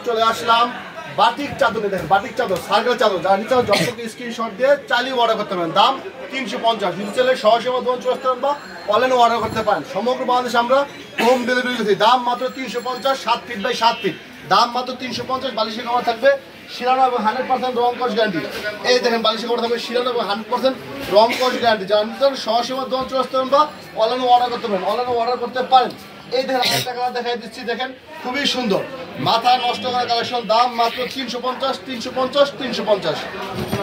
চলে আসলাম বাটিক চাদর। দেখেন বাটিক চাদর, সার্কেল চাদর, যার নিচে যত স্ক্রিনশট দিয়ে চালিয়ে অর্ডার করতে পারেন। দাম 350। নিচে চলে সহসেবা দোকান চলে আসতে পারেন বা অনলাইনে অর্ডার করতে পারেন। সমগ্র বাংলাদেশে আমরা হোম ডেলিভারি দিচ্ছি। দাম মাত্র 350, 7 ফিট বাই 7 ফিট। দাম মাত্র 350। বালিশের কভার থাকবে শিরানো এবং 100% রং কস গ্যারান্টি। এই দেখেন বালিশের কভার থাকবে শিরানো এবং 100% রং কস গ্যারান্টি। যার নিচে সহসেবা দোকান চলে আসতে পারেন বা অনলাইনে অর্ডার করতে পারেন। অনলাইনে অর্ডার করতে পারেন। এই দেখেন একটা কালার দেখাই দিচ্ছি, দেখেন খুবই সুন্দর, মাথা নষ্ট করা কালেকশন। দাম মাত্র 350, 350, 350,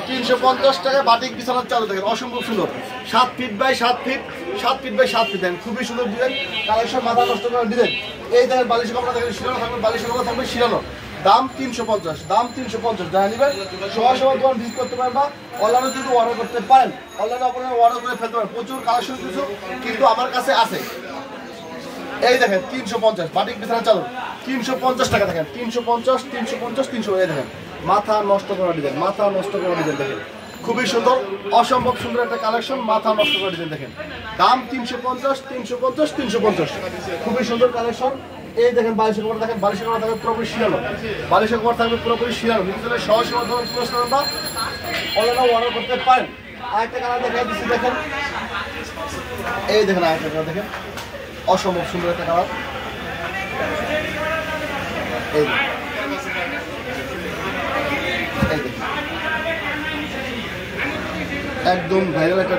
350 টাকা। বাটিক বিছানার চাদর দেখেন অসম্ভব সুন্দর, 7 feet by 7 feet, 7 feet by 7 feet. দেখেন খুবই সুন্দর ডিজাইন কালেকশন, মাথা নষ্ট করা ডিজাইন। এই দেখেন বালিশের কপড়া দেখেন শিরানো থাকবে, বালিশের কপড়া থাকবে শিরানো। দাম 350, দাম 350। যারা নেবেন সহসেবা দোকান ভিজিট করতে পারেন বা অনলাইনে কিন্তু অর্ডার করতে পারেন। অনলাইনে আপনারা অর্ডার করে ফেলতে পারেন। প্রচুর কালেকশন কিছু কিন্তু আমার কাছে আছে। এই দেখেন 350 বাটিক বিছানার চাদর 350 টাকা। দেখেন 350, 350, 300। এই দেখেন মাথা নষ্ট করা ডিজাইন, মাথা নষ্ট করা ডিজাইন। দেখেন খুবই সুন্দর, অসম্ভব সুন্দর একটা কালেকশন, মাথা নষ্ট করা ডিজাইন। দেখেন দাম 350, 350, 350। খুবই সুন্দর কালেকশন। এই দেখেন বালিশের কভার দেখেন, বালিশের কভার থাকবে পুরোপুরি শিরানো, বালিশের কভার থাকবে পুরোপুরি শিরানো। নিচে সহসেবা দোকান চলে আসতে পারেন বা অনলাইনে অর্ডার করতে পারেন। আরেকটা কালার দেখাই দিচ্ছি, দেখেন এই দেখেন আরেকটা কালার দেখেন অসম্ভব সুন্দর একটা কালার। এই একদম ভাইরাল একটা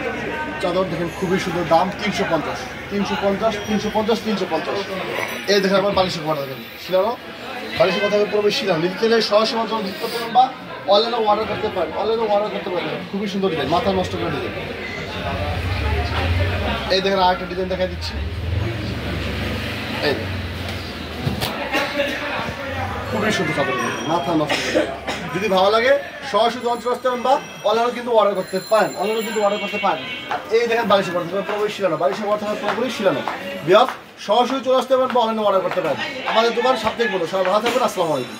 চাদর দেখেন খুবই সুন্দর। দাম 350, 350, 350, 350। এই দেখেন আমার বালিশের কভার দেখেন শিরানো, বালিশের কথা পুরো শিরানো। নিচে সহসেবা যখন ভিজিট করতে পারেন বা অনলাইনে অর্ডার করতে পারেন, অনলাইনে অর্ডার করতে পারেন। খুবই সুন্দর ডিজাইন, মাথা নষ্ট করে ডিজাইন। এই দেখেন আরেকটা ডিজাইন দেখা দিচ্ছি, খুবই সুন্দর চাদর, মাথা নষ্ট। যদি ভালো লাগে সরাসরি অঞ্চল আসতে পারেন বা অনলাইনে কিন্তু অর্ডার করতে পারেন, অনলাইনে কিন্তু অর্ডার করতে পারেন। আর এই দেখেন বালিশের কথা পুরোপুরি শিরানো, বালিশের কথা পুরোপুরি শিরানো। বিয়ার সরাসরি চলে আসতে পারেন বা অনলাইনে অর্ডার করতে পারেন। আমাদের দোকান সাপ্তাহিক বলো। সবাই ভালো থাকবেন। আসসালামু আলাইকুম।